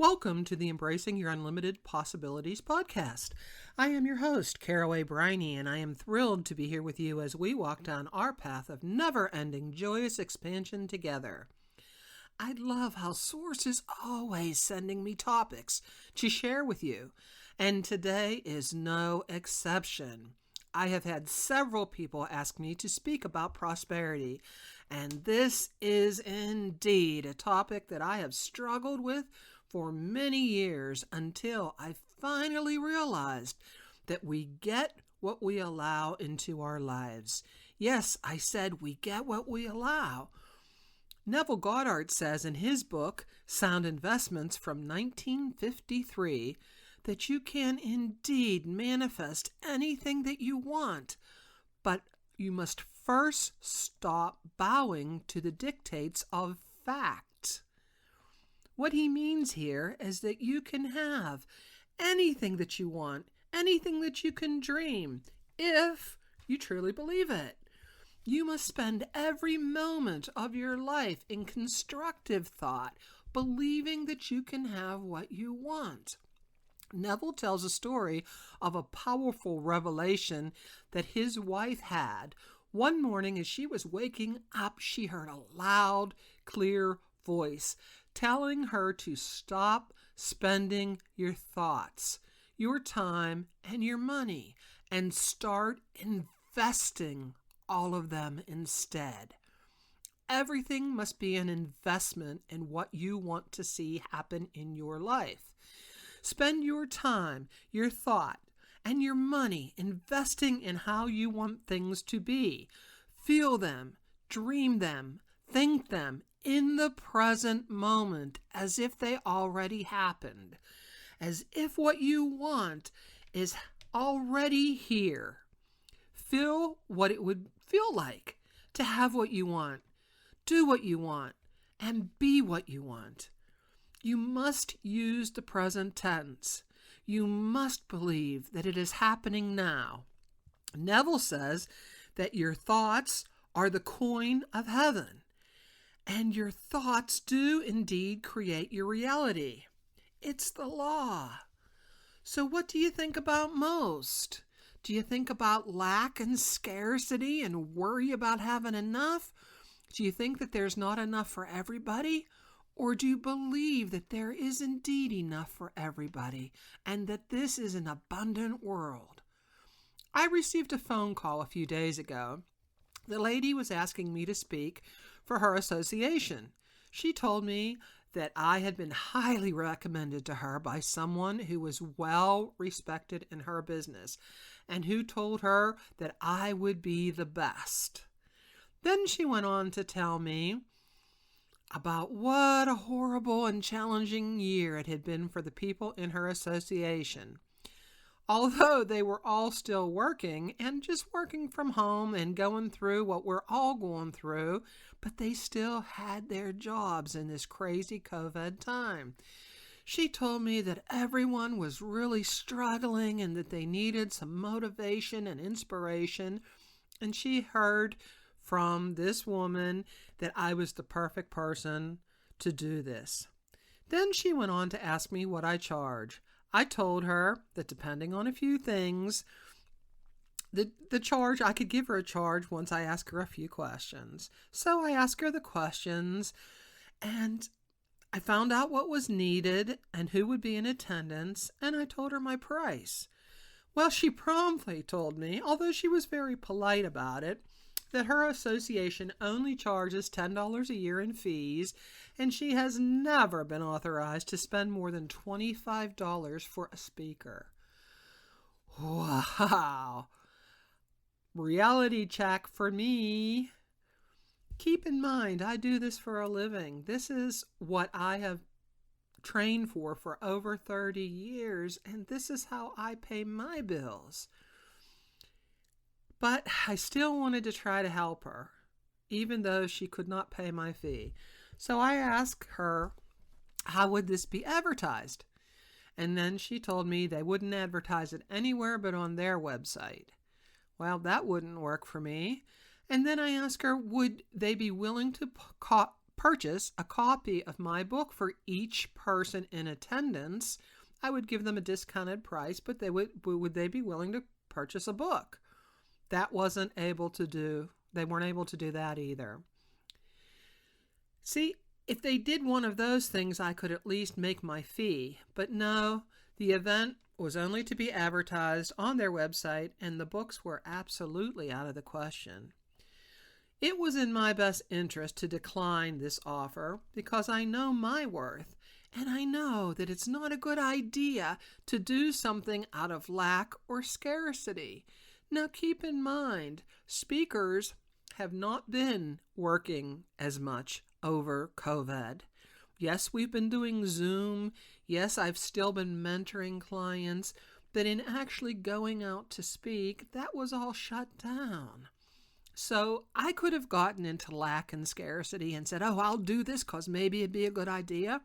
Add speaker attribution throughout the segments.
Speaker 1: Welcome to the Embracing Your Unlimited Possibilities podcast. I am your host, Caraway Briney, and I am thrilled to be here with you as we walk down our path of never-ending joyous expansion together. I love how Source is always sending me topics to share with you, and today is no exception. I have had several people ask me to speak about prosperity, and this is indeed a topic that I have struggled with for many years until I finally realized that we get what we allow into our lives. Yes, I said we get what we allow. Neville Goddard says in his book, Sound Investments from 1953, that you can indeed manifest anything that you want, but you must first stop bowing to the dictates of fact. What he means here is that you can have anything that you want, anything that you can dream, if you truly believe it. You must spend every moment of your life in constructive thought, believing that you can have what you want. Neville tells a story of a powerful revelation that his wife had. One morning as she was waking up, she heard a loud, clear voice telling her to stop spending your thoughts, your time, and your money, and start investing all of them instead. Everything must be an investment in what you want to see happen in your life. Spend your time, your thought, and your money investing in how you want things to be. Feel them, dream them, think them in the present moment as if they already happened, as if what you want is already here. Feel what it would feel like to have what you want, do what you want, and be what you want. You must use the present tense. You must believe that it is happening now. Neville says that your thoughts are the coin of heaven, and your thoughts do indeed create your reality. It's the law. So what do you think about most? Do you think about lack and scarcity and worry about having enough? Do you think that there's not enough for everybody? Or do you believe that there is indeed enough for everybody and that this is an abundant world? I received a phone call a few days ago. The lady was asking me to speak for her association. She told me that I had been highly recommended to her by someone who was well respected in her business and who told her that I would be the best. Then she went on to tell me about what a horrible and challenging year it had been for the people in her association. Although they were all still working and just working from home and going through what we're all going through, but they still had their jobs in this crazy COVID time. She told me that everyone was really struggling and that they needed some motivation and inspiration, and she heard from this woman that I was the perfect person to do this. Then she went on to ask me what I charge. I told her that depending on a few things, the charge, I could give her a charge once I asked her a few questions. So I asked her the questions, and I found out what was needed and who would be in attendance, and I told her my price. Well, she promptly told me, although she was very polite about it, that her association only charges $10 a year in fees, and she has never been authorized to spend more than $25 for a speaker. Wow! Reality check for me. Keep in mind, I do this for a living. This is what I have trained for over 30 years, and this is how I pay my bills. But I still wanted to try to help her, even though she could not pay my fee. So I asked her, how would this be advertised? And then she told me they wouldn't advertise it anywhere but on their website. Well, that wouldn't work for me. And then I asked her, would they be willing to purchase a copy of my book for each person in attendance, I would give them a discounted price, but would they be willing to purchase a book? They weren't able to do that either. See, if they did one of those things, I could at least make my fee. But no, the event was only to be advertised on their website, and the books were absolutely out of the question. It was in my best interest to decline this offer because I know my worth, and I know that it's not a good idea to do something out of lack or scarcity. Now keep in mind, speakers have not been working as much over COVID. Yes, we've been doing Zoom. Yes, I've still been mentoring clients, but in actually going out to speak, that was all shut down. So I could have gotten into lack and scarcity and said, I'll do this because maybe it'd be a good idea.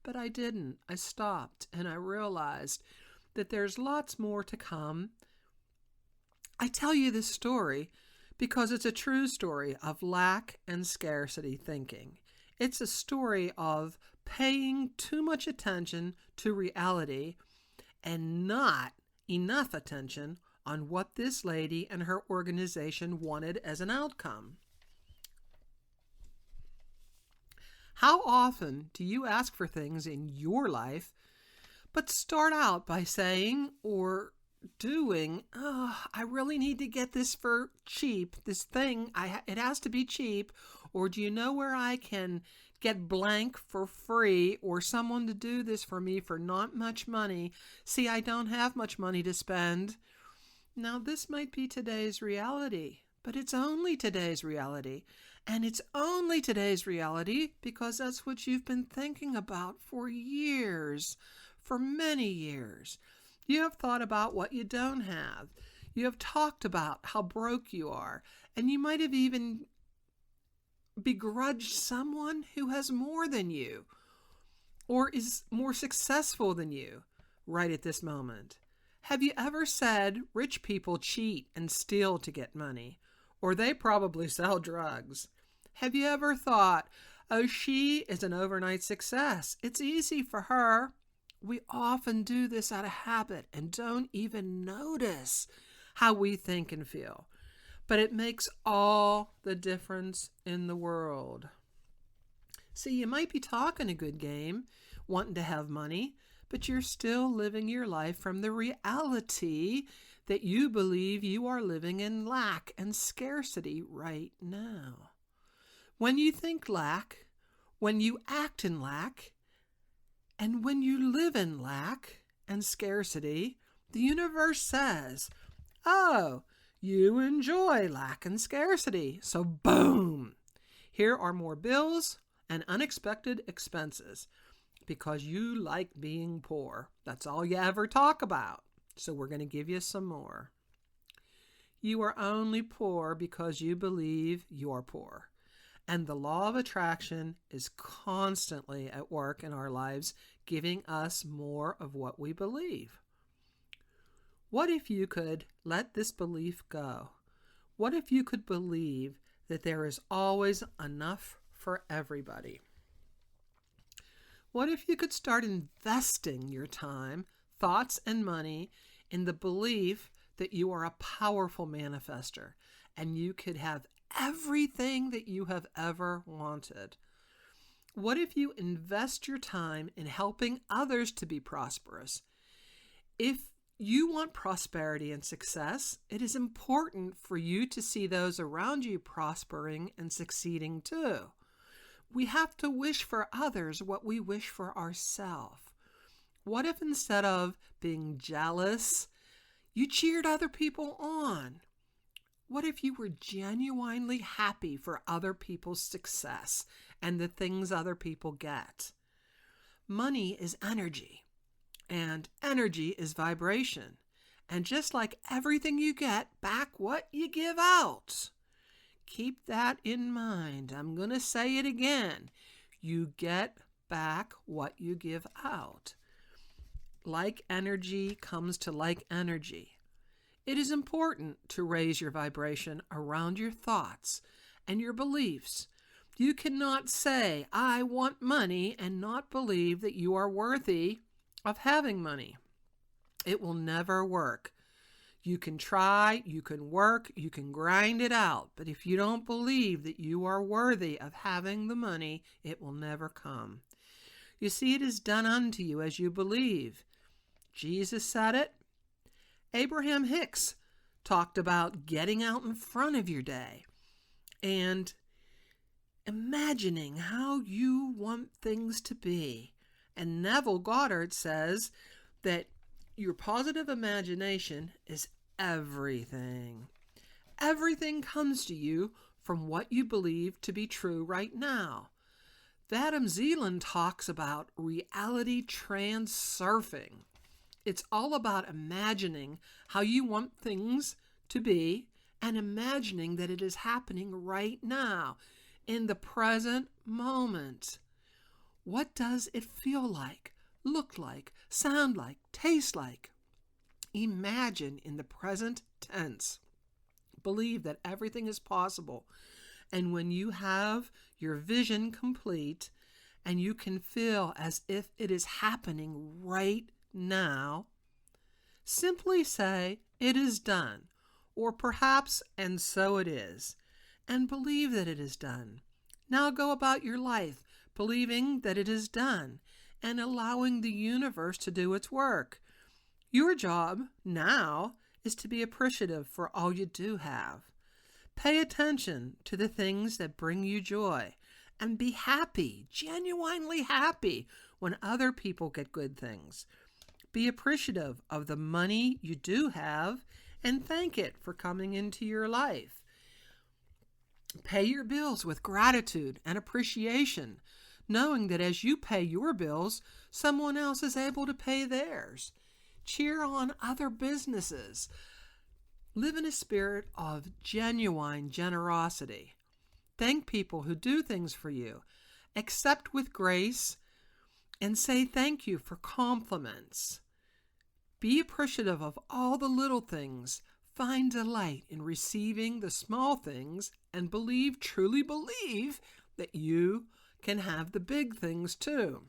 Speaker 1: But I didn't. I stopped and I realized that there's lots more to come. I tell you this story because it's a true story of lack and scarcity thinking. It's a story of paying too much attention to reality and not enough attention on what this lady and her organization wanted as an outcome. How often do you ask for things in your life, but start out by saying or doing, I really need to get this for cheap, this thing, it has to be cheap, or do you know where I can get blank for free, or someone to do this for me for not much money? See, I don't have much money to spend. Now, this might be today's reality, but it's only today's reality. And it's only today's reality because that's what you've been thinking about for years, for many years. You have thought about what you don't have. You have talked about how broke you are. And you might have even begrudged someone who has more than you or is more successful than you right at this moment. Have you ever said rich people cheat and steal to get money? Or they probably sell drugs. Have you ever thought, she is an overnight success. It's easy for her. We often do this out of habit and don't even notice how we think and feel. But it makes all the difference in the world. See, you might be talking a good game, wanting to have money, but you're still living your life from the reality that you believe you are living in lack and scarcity right now. When you think lack, when you act in lack, and when you live in lack and scarcity, the universe says, you enjoy lack and scarcity. So boom, here are more bills and unexpected expenses because you like being poor. That's all you ever talk about. So we're going to give you some more. You are only poor because you believe you're poor. And the law of attraction is constantly at work in our lives, giving us more of what we believe. What if you could let this belief go? What if you could believe that there is always enough for everybody? What if you could start investing your time, thoughts, and money in the belief that you are a powerful manifester and you could have everything that you have ever wanted? What if you invest your time in helping others to be prosperous? If you want prosperity and success, it is important for you to see those around you prospering and succeeding too. We have to wish for others what we wish for ourselves. What if instead of being jealous, you cheered other people on? What if you were genuinely happy for other people's success and the things other people get? Money is energy, and energy is vibration. And just like everything you get, back what you give out. Keep that in mind. I'm going to say it again. You get back what you give out. Like energy comes to like energy. It is important to raise your vibration around your thoughts and your beliefs. You cannot say, I want money, and not believe that you are worthy of having money. It will never work. You can try, you can work, you can grind it out, but if you don't believe that you are worthy of having the money, it will never come. You see, it is done unto you as you believe. Jesus said it. Abraham-Hicks talked about getting out in front of your day and imagining how you want things to be. And Neville Goddard says that your positive imagination is everything. Everything comes to you from what you believe to be true right now. Vadim Zeland talks about reality transurfing. It's all about imagining how you want things to be and imagining that it is happening right now, in the present moment. What does it feel like, look like, sound like, taste like? Imagine in the present tense. Believe that everything is possible. And when you have your vision complete and you can feel as if it is happening right now, simply say, it is done, or perhaps, and so it is, and believe that it is done. Now go about your life believing that it is done and allowing the universe to do its work. Your job now is to be appreciative for all you do have. Pay attention to the things that bring you joy and be happy, genuinely happy when other people get good things. Be appreciative of the money you do have and thank it for coming into your life. Pay your bills with gratitude and appreciation, knowing that as you pay your bills, someone else is able to pay theirs. Cheer on other businesses. Live in a spirit of genuine generosity. Thank people who do things for you. Accept with grace and say thank you for compliments. Be appreciative of all the little things. Find delight in receiving the small things and believe, truly believe, that you can have the big things too.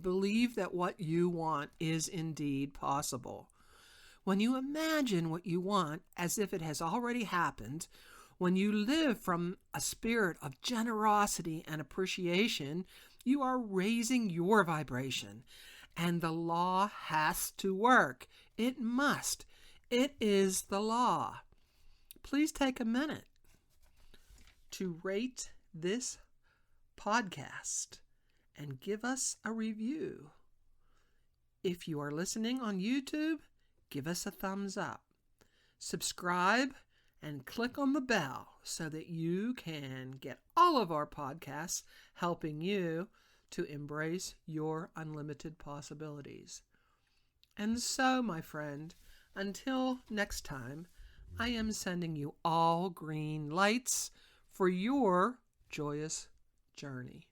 Speaker 1: Believe that what you want is indeed possible. When you imagine what you want as if it has already happened, when you live from a spirit of generosity and appreciation, you are raising your vibration. And the law has to work. It must. It is the law. Please take a minute to rate this podcast and give us a review. If you are listening on YouTube, give us a thumbs up. Subscribe and click on the bell so that you can get all of our podcasts helping you to embrace your unlimited possibilities. And so, my friend, until next time, I am sending you all green lights for your joyous journey.